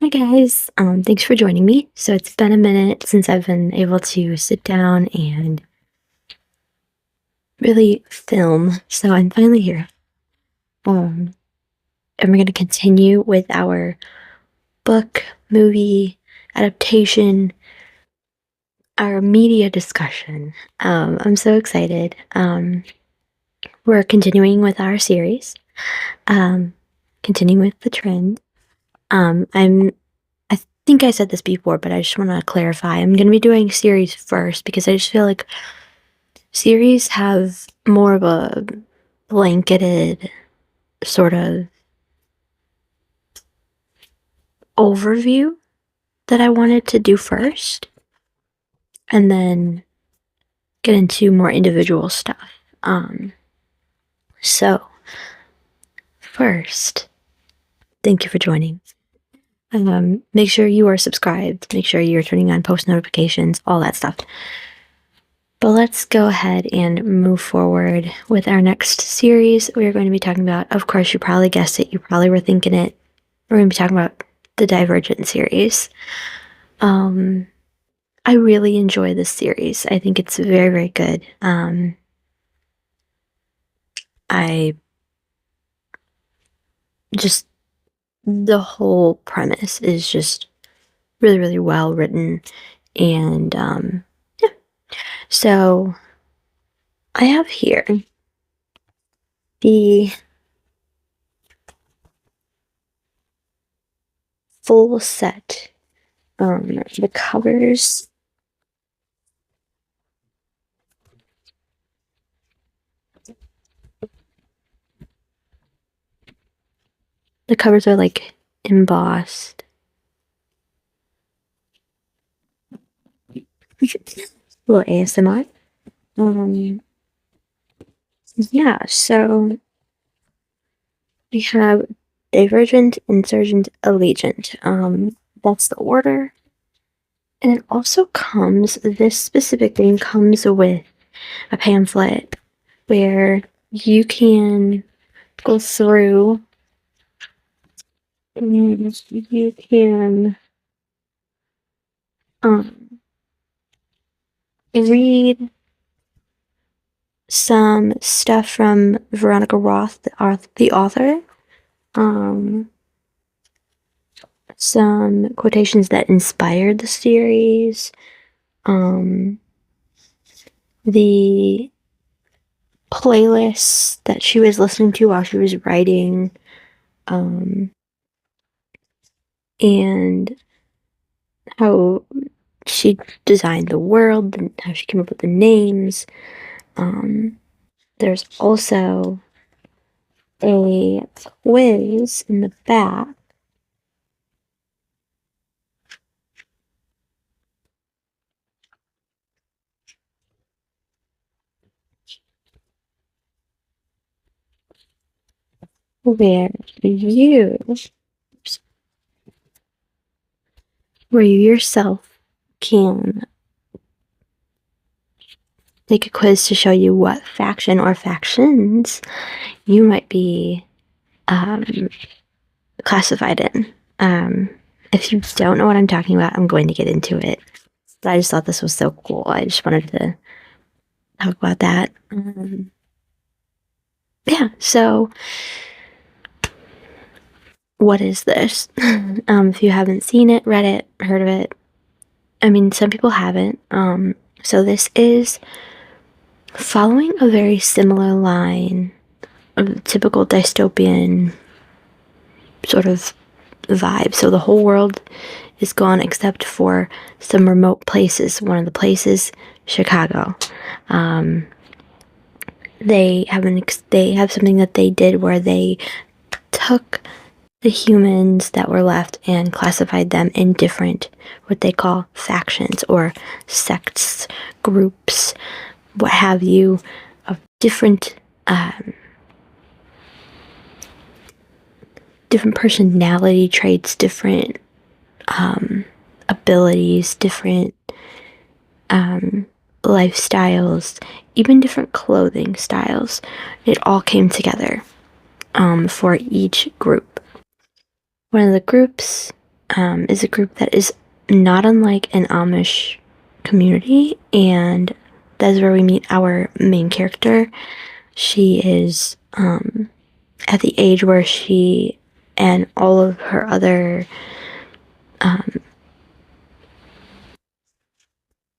Hi guys, thanks for joining me. So it's been a minute since I've been able to sit down and really film. So I'm finally here. Um, and we're gonna continue with our book, movie adaptation, our media discussion. I'm so excited. We're continuing with our series. Um, Continuing with the trend. I think I said this before, but I just want to clarify. I'm going to be doing series first because I just feel like series have more of a blanketed sort of overview that I wanted to do first, and then get into more individual stuff. So first, thank you for joining. Make sure you are subscribed. Make sure you're turning on post notifications, all that stuff. But let's go ahead and move forward with our next series. We are going to be talking about, of course, you probably guessed it. You probably were thinking it. We're going to be talking about the Divergent series. I really enjoy this series. I think it's very, very good. I just, the whole premise is just really, really well written. And yeah. So I have here the full set. The covers. The covers are like embossed. Little ASMR. Yeah, so we have Divergent, Insurgent, Allegiant. That's the order. And it also comes, this specific thing comes with a pamphlet where you can go through and you can read some stuff from Veronica Roth, the author. Some quotations that inspired the series. The playlists that she was listening to while she was writing. And how she designed the world and how she came up with the names. There's also a quiz in the back where you yourself can take a quiz to show you what faction or factions you might be classified in. If you don't know what I'm talking about, I'm going to get into it. But I just thought this was so cool. I just wanted to talk about that. Yeah, so what is this? If you haven't seen it, read it, heard of it, I mean, some people haven't. So this is following a very similar line of typical dystopian sort of vibe. So the whole world is gone except for some remote places. One of the places, Chicago. They have something that they did where they took the humans that were left and classified them in different, what they call factions or sects, groups, what have you, of different personality traits, different abilities, different lifestyles, even different clothing styles. It all came together for each group. One of the groups is a group that is not unlike an Amish community, and that's where we meet our main character. She is at the age where she and all of her other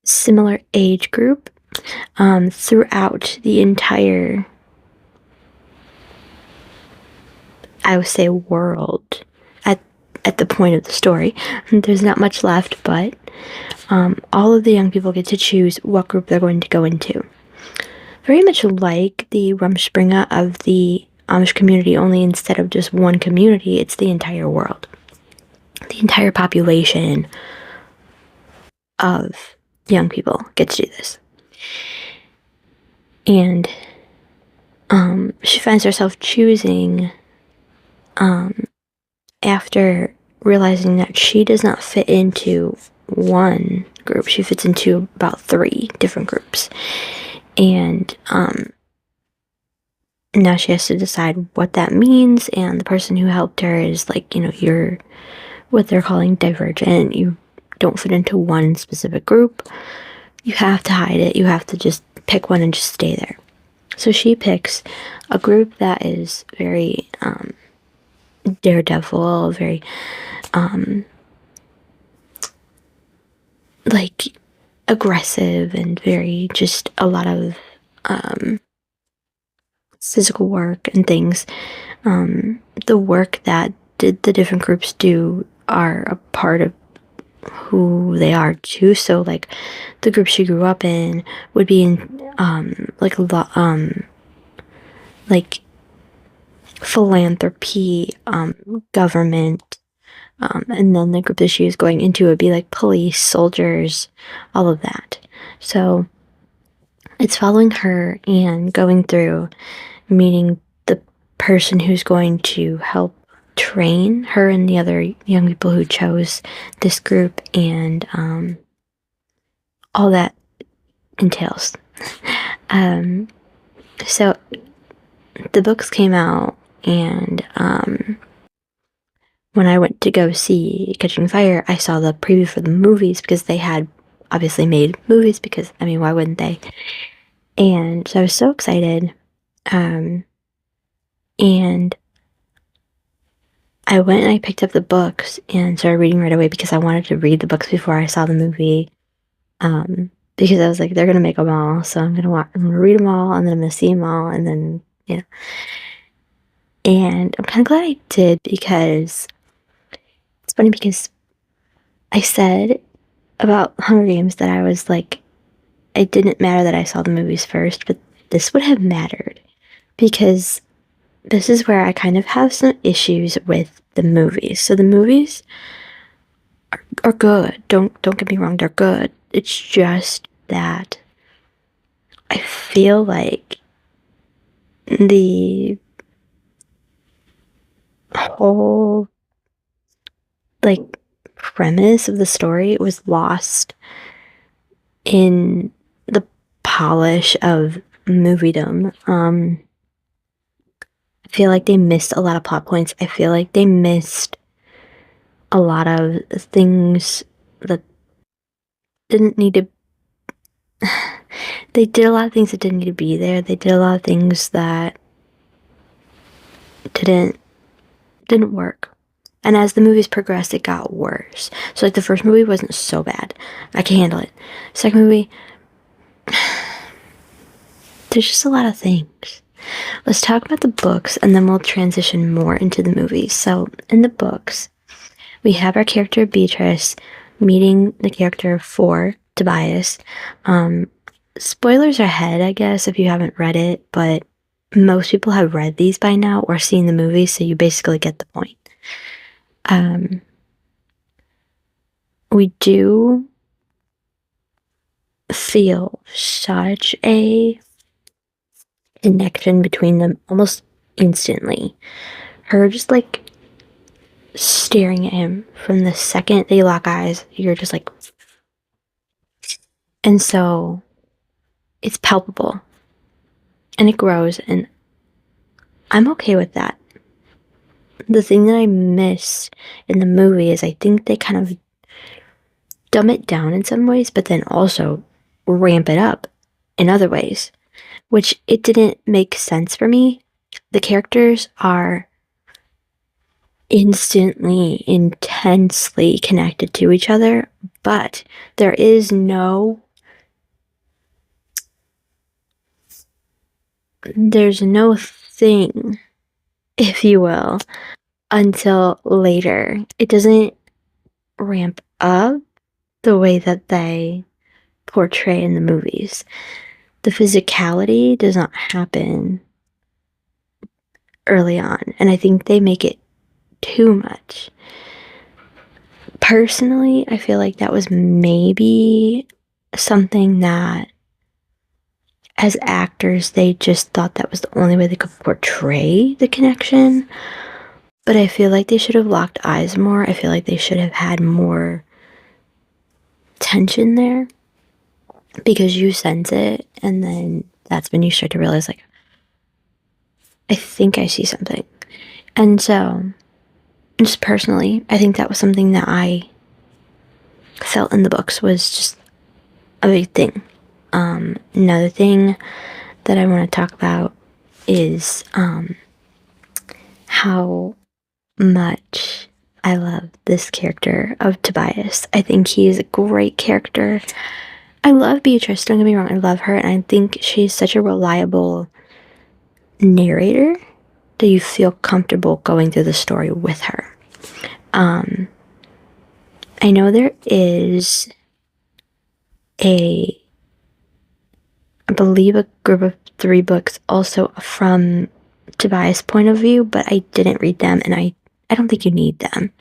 similar age group throughout the entire, I would say, world at the point of the story. There's not much left, but all of the young people get to choose what group they're going to go into. Very much like the Rumspringa of the Amish community, only instead of just one community, it's the entire world. The entire population of young people get to do this. And she finds herself choosing after realizing that she does not fit into one group. She fits into about 3 different groups. And now she has to decide what that means, and the person who helped her is like, you're what they're calling divergent. You don't fit into one specific group. You have to hide it. You have to just pick one and just stay there. So she picks a group that is very daredevil, very like aggressive, and very just a lot of physical work and things. The work that the different groups do are a part of who they are too. So like the group she grew up in would be in like a lot like philanthropy, government, and then the group that she was going into would be like police, soldiers, all of that. So it's following her and going through meeting the person who's going to help train her and the other young people who chose this group, and all that entails. So the books came out, and when I went to go see Catching Fire, I saw the preview for the movies because they had obviously made movies, because, I mean, why wouldn't they? And so I was so excited. And I went and I picked up the books and started reading right away because I wanted to read the books before I saw the movie. Because I was like, they're gonna make them all, so I'm gonna read them all, and then I'm gonna see them all, and then And I'm kind of glad I did, because it's funny, because I said about Hunger Games that I was like, it didn't matter that I saw the movies first, but this would have mattered, because this is where I kind of have some issues with the movies. So the movies are good. Don't get me wrong, they're good. It's just that I feel like the whole like premise of the story was lost in the polish of moviedom. I feel like they missed a lot of plot points. I feel like they missed a lot of things that didn't need to. They did a lot of things that didn't need to be there. They did a lot of things that didn't work. And as the movies progressed, it got worse. So like the first movie wasn't so bad. I can handle it. Second movie, there's just a lot of things. Let's talk about the books, and then we'll transition more into the movies. So in the books, we have our character Beatrice meeting the character for Tobias. Spoilers ahead, I guess, if you haven't read it, but most people have read these by now or seen the movies, so you basically get the point. We do feel such a connection between them almost instantly. Her just like staring at him from the second they lock eyes, you're just like, and so it's palpable and it grows, and I'm okay with that. the thing that I miss in the movie is I think they kind of dumb it down in some ways, but then also ramp it up in other ways, which it didn't make sense for me. The characters are instantly, intensely connected to each other, but there's no thing, if you will, until later. It doesn't ramp up the way that they portray in the movies. The physicality does not happen early on, and I think they make it too much. Personally, I feel like that was maybe something that, as actors, they just thought that was the only way they could portray the connection. But I feel like they should have locked eyes more. I feel like they should have had more tension there, because you sense it, and then that's when you start to realize, like, I think I see something. And so, just personally, I think that was something that I felt in the books was just a big thing. Another thing that I want to talk about is how much I love this character of Tobias. I think he is a great character. I love Beatrice, don't get me wrong, I love her, and I think she's such a reliable narrator that you feel comfortable going through the story with her. I know there is I believe a group of 3 books also from Tobias' point of view, but I didn't read them, and I don't think you need them.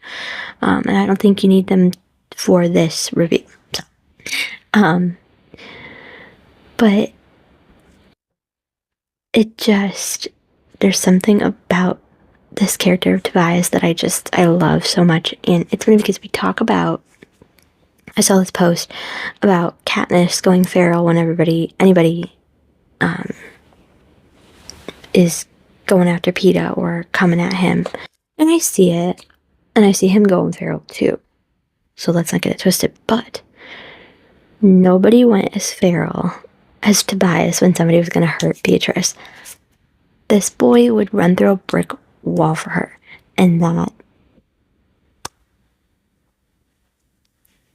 And I don't think you need them for this review. So, but there's something about this character of Tobias that I love so much, and it's funny because I saw this post about Katniss going feral when anybody is going after Peeta or coming at him. And I see it, and I see him going feral too. So let's not get it twisted, but nobody went as feral as Tobias when somebody was going to hurt Beatrice. This boy would run through a brick wall for her, and that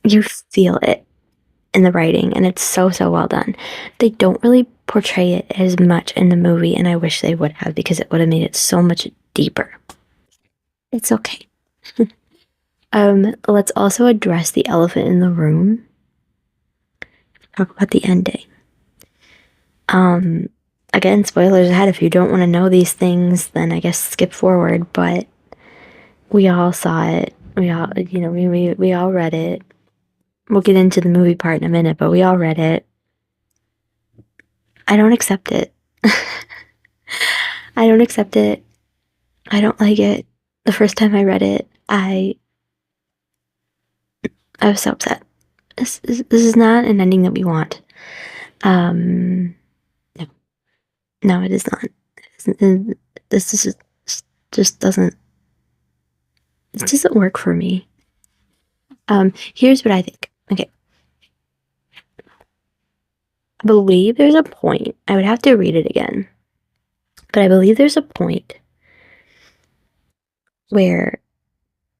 you feel it in the writing, and it's so well done. They don't really portray it as much in the movie, and I wish they would have, because it would have made it so much deeper. It's okay. Let's also address the elephant in the room. Talk about the ending. Again, spoilers ahead. If you don't want to know these things, then I guess skip forward, but we all saw it. We all, we all read it. We'll get into the movie part in a minute, but we all read it. I don't accept it. I don't accept it. I don't like it. The first time I read it, I was so upset. This is not an ending that we want. No, it is not. This just doesn't. It doesn't work for me. Here's what I think. Okay. I believe there's a point. I would have to read it again. But I believe there's a point where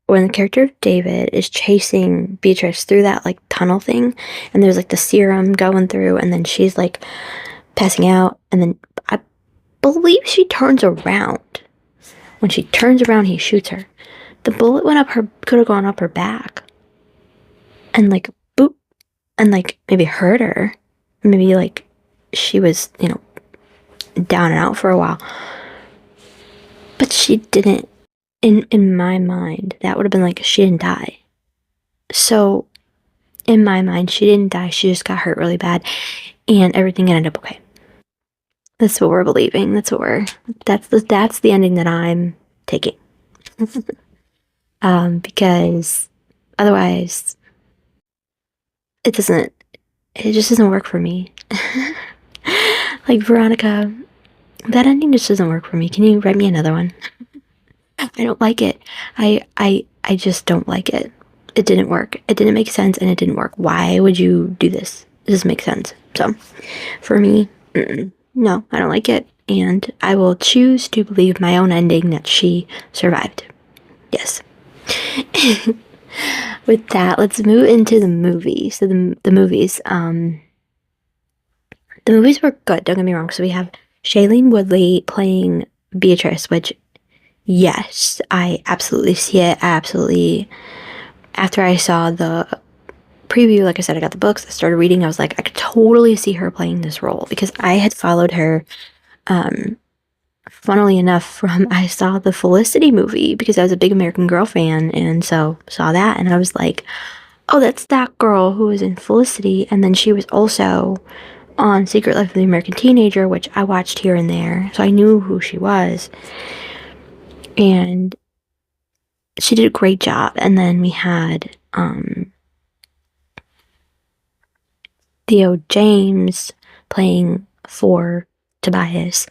when the character of David is chasing Beatrice through that like tunnel thing, and there's like the serum going through, and then she's like passing out, and then I believe she turns around. When she turns around, he shoots her. The bullet could have gone up her back, and like boop, and like maybe hurt her. Maybe like she was, down and out for a while. But she didn't. In my mind, that would have been like she didn't die. So in my mind, she didn't die. She just got hurt really bad, and everything ended up okay. That's what we're believing. That's the ending that I'm taking. Because otherwise it just doesn't work for me. Like, Veronica, that ending just doesn't work for me. Can you write me another one? I don't like it. I just don't like it. It didn't work. It didn't make sense and it didn't work. Why would you do this? It doesn't make sense. So, for me, no, I don't like it. And I will choose to believe my own ending that she survived. Yes. With that, let's move into the movie. So the movies were good. Don't get me wrong. So we have Shailene Woodley playing Beatrice, which yes, I absolutely see it. I absolutely. After I saw the preview, like I said, I got the books. I started reading. I was like, I could totally see her playing this role because I had followed her. Funnily enough, from I saw the Felicity movie because I was a big American Girl fan, and so saw that, and I was like, oh, that's that girl who was in Felicity, and then she was also on Secret Life of the American Teenager, which I watched here and there, so I knew who she was, and she did a great job. And then we had Theo James playing for Tobias.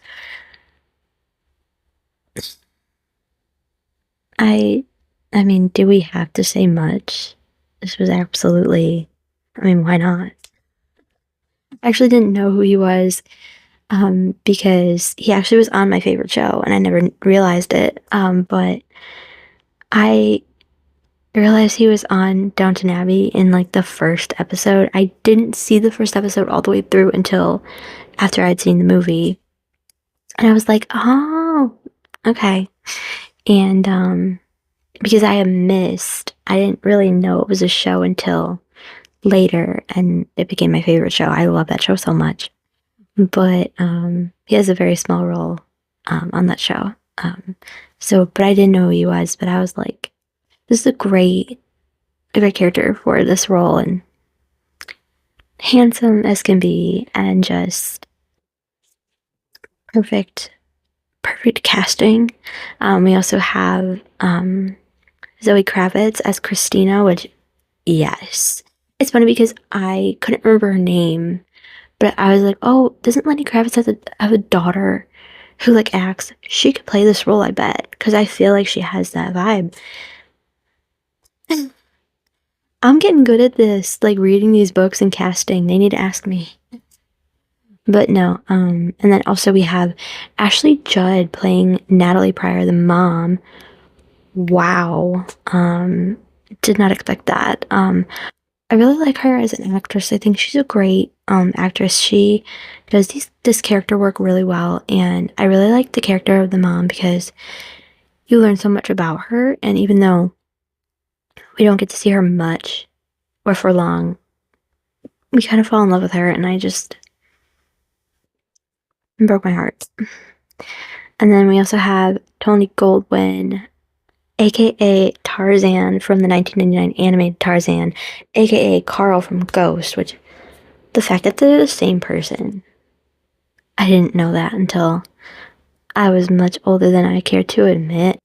I I mean, do we have to say much? This was absolutely, I mean, why not? I actually didn't know who he was because he actually was on my favorite show and I never realized it. But I realized he was on Downton Abbey in like the first episode. I didn't see the first episode all the way through until after I'd seen the movie. And I was like, oh, okay. And because I had missed, I didn't really know it was a show until later, and it became my favorite show. I love that show so much. But he has a very small role on that show. But I didn't know who he was. But I was like, this is a great character for this role, and handsome as can be, and just perfect, perfect casting. We also have Zoe Kravitz as Christina, which yes, it's funny because I couldn't remember her name. But I was like, oh, doesn't Lenny Kravitz have a daughter who like acts? She could play this role, I bet, because I feel like she has that vibe. I'm getting good at this, like reading these books and casting. They need to ask me. But no, and then also we have Ashley Judd playing Natalie Pryor, the mom. Wow. Did not expect that. I really like her as an actress. I think she's a great actress. She does this character work really well, and I really like the character of the mom because you learn so much about her, and even though we don't get to see her much or for long, we kind of fall in love with her, and I just broke my heart. And then we also have Tony Goldwyn, aka Tarzan from the 1999 animated Tarzan, aka Carl from Ghost, which the fact that they're the same person, I didn't know that until I was much older than I care to admit.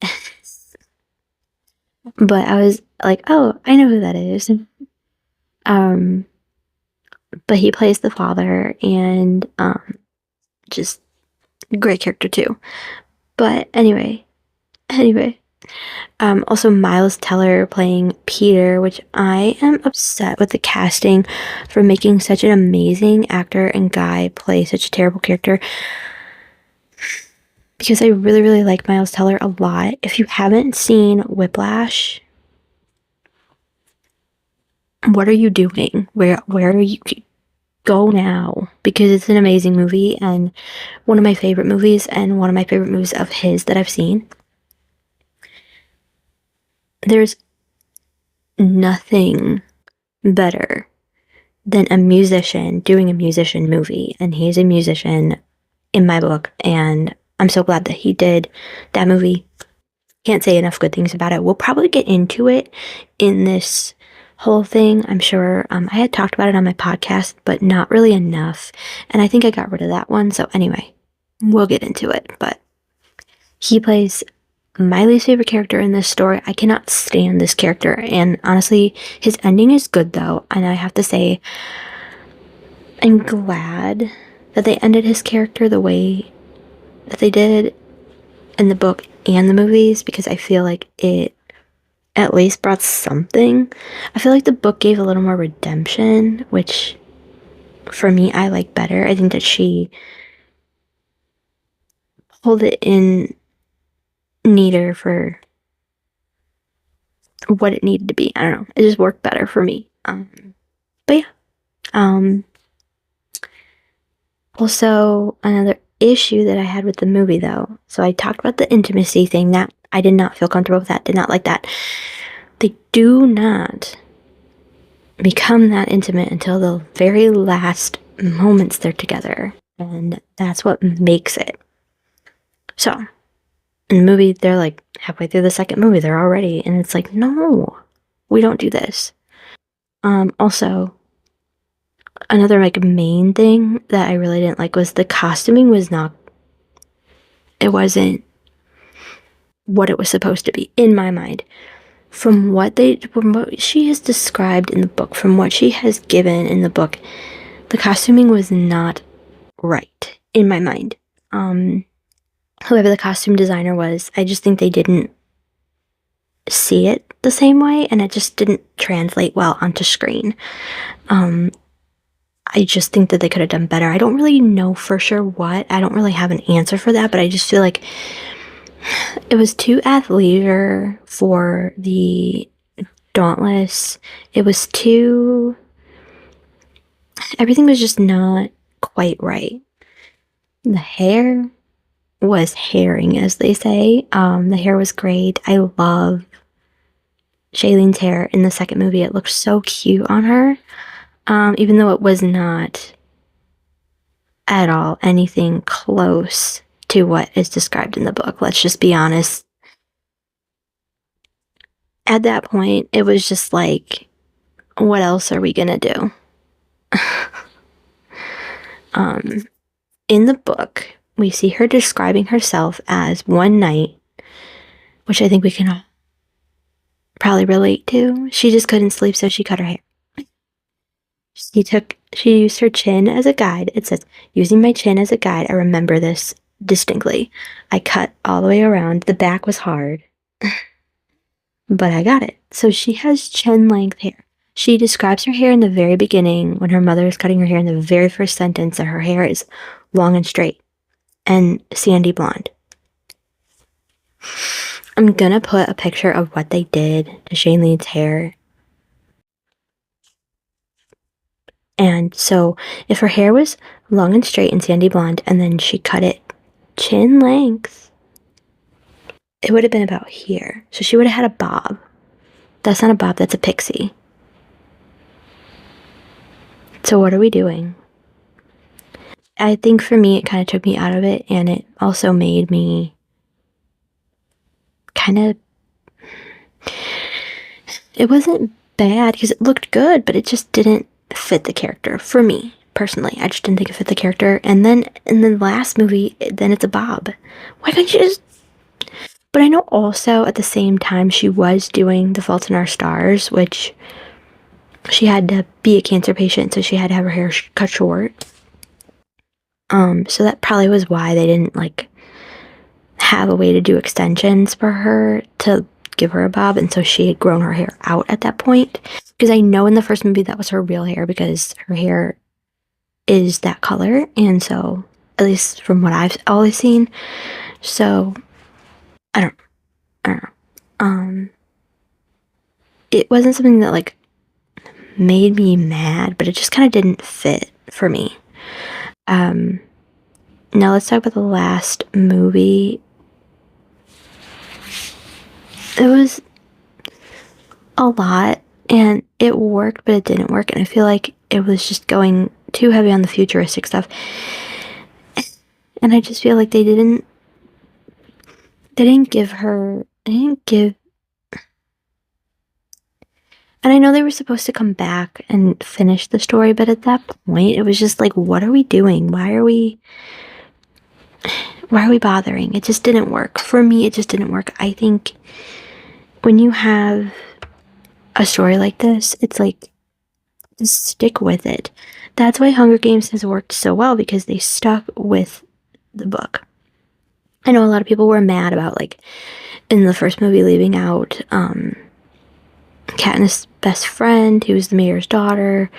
But I was like, oh, I know who that is. Um, but he plays the father, and just great character too. But anyway, also Miles Teller playing Peter, which I am upset with the casting for making such an amazing actor and guy play such a terrible character. Because I really, really like Miles Teller a lot. If you haven't seen Whiplash, what are you doing? Where are you? Go now, because it's an amazing movie and one of my favorite movies, and one of my favorite movies of his that I've seen. There's nothing better than a musician doing a musician movie, and he's a musician in my book, and I'm so glad that he did that movie. Can't say enough good things about it. We'll probably get into it in this whole thing, I'm sure. I had talked about it on my podcast, but not really enough, and I think I got rid of that one. So anyway, we'll get into it. But he plays my least favorite character in this story. I cannot stand this character, and honestly, his ending is good though, and I have to say, I'm glad that they ended his character the way that they did. In the book, and the movies because I feel like it at least brought something. I feel like the book gave a little more redemption, which for me I like better. I think that she pulled it in neater for what it needed to be. I don't know. It just worked better for me. But yeah. Um, Also, another issue that I had with the movie, though. So I talked about the intimacy thing. That I did not feel comfortable with that. Did not like that. They do not become that intimate until the very last moments they're together, and that's what makes it. So in the movie, they're like halfway through the second movie, they're already, and it's like, no, we don't do this. Also, another like main thing that I really didn't like was the costuming was not. It wasn't what it was supposed to be in my mind. From what she has described in the book, from what she has given in the book, the costuming was not right in my mind. Whoever the costume designer was, I just think they didn't see it the same way, and it just didn't translate well onto screen. I just think that they could have done better. I don't really know for sure what. I don't really have an answer for that, but I just feel like it was too athleisure for the Dauntless. It was too. Everything was just not quite right. The hair was herring, as they say. The hair was great. I love Shailene's hair in the second movie. It looked so cute on her, even though it was not at all anything close to what is described in the book. Let's just be honest. At that point, it was just like, what else are we gonna do? In the book, we see her describing herself as one night, which I think we can all probably relate to. She just couldn't sleep, so she cut her hair. She used her chin as a guide. It says, using my chin as a guide, I remember this distinctly. I cut all the way around. The back was hard, but I got it. So she has chin length hair. She describes her hair in the very beginning when her mother is cutting her hair in the very first sentence that her hair is long and straight and sandy blonde. I'm gonna put a picture of what they did to Shailene's hair. And so if her hair was long and straight and sandy blonde and then she cut it chin length, it would have been about here. So she would have had a bob. That's not a bob, that's a pixie. So what are we doing? I think for me, it kind of took me out of it, and it also made me kind of. It wasn't bad because it looked good, but it just didn't fit the character for me personally. I just didn't think it fit the character. And then in the last movie, then it's a bob. Why can't you just? But I know also at the same time she was doing The Fault in Our Stars, which she had to be a cancer patient, so she had to have her hair cut short. So that probably was why they didn't like have a way to do extensions for her to give her a bob, and so she had grown her hair out at that point. Because I know in the first movie that was her real hair because her hair is that color, and so at least from what I've always seen. So I don't know. It wasn't something that like made me mad, but it just kind of didn't fit for me. Now let's talk about the last movie. It was a lot, and it worked, but it didn't work, and I feel like it was just going too heavy on the futuristic stuff. And I just feel like they didn't give, and I know they were supposed to come back and finish the story, but at that point, it was just like, what are we doing? Why are we bothering? It just didn't work. For me, it just didn't work. I think when you have a story like this, it's like, just stick with it. That's why Hunger Games has worked so well, because they stuck with the book. I know a lot of people were mad about, like, in the first movie, leaving out, Katniss' best friend, who was the mayor's daughter,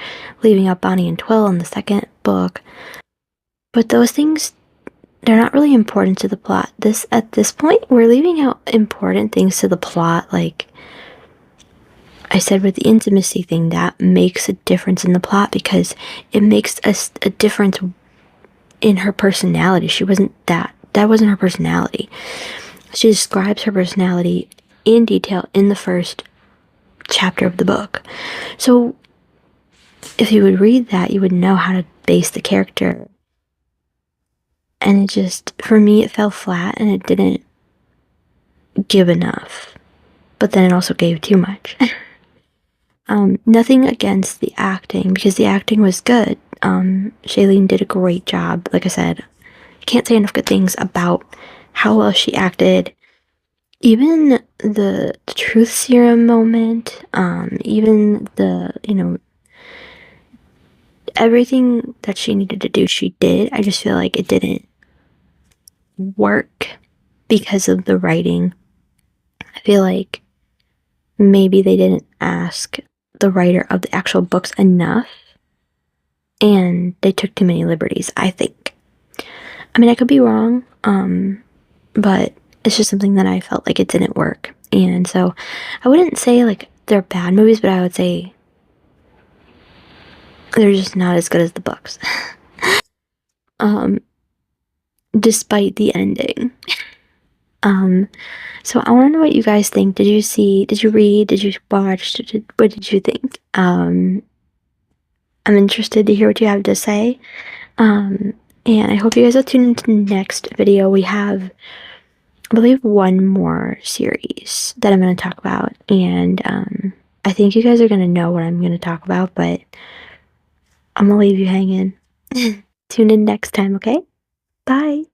leaving out Bonnie and Twill in the second book. But those things, they're not really important to the plot. At this point, we're leaving out important things to the plot, like I said with the intimacy thing, that makes a difference in the plot because it makes a difference in her personality. That wasn't her personality. She describes her personality in detail in the first chapter of the book. So if you would read that, you would know how to base the character. And it just, for me, it fell flat and it didn't give enough. But then it also gave too much. Nothing against the acting, because the acting was good. Shailene did a great job. Like I said, I can't say enough good things about how well she acted. Even the truth serum moment, even everything that she needed to do, she did. I just feel like it didn't work because of the writing. I feel like maybe they didn't ask the writer of the actual books enough, and they took too many liberties, I think. I mean, I could be wrong, but it's just something that I felt like it didn't work. And so I wouldn't say like they're bad movies, but I would say they're just not as good as the books. um, Despite the ending. So I want to know what you guys think. Did you read, did you watch, what did you think? I'm interested to hear what you have to say. And I hope you guys will tune into the next video. We have, I believe, one more series that I'm going to talk about. And I think you guys are going to know what I'm going to talk about, but I'm going to leave you hanging. Tune in next time, okay? Bye.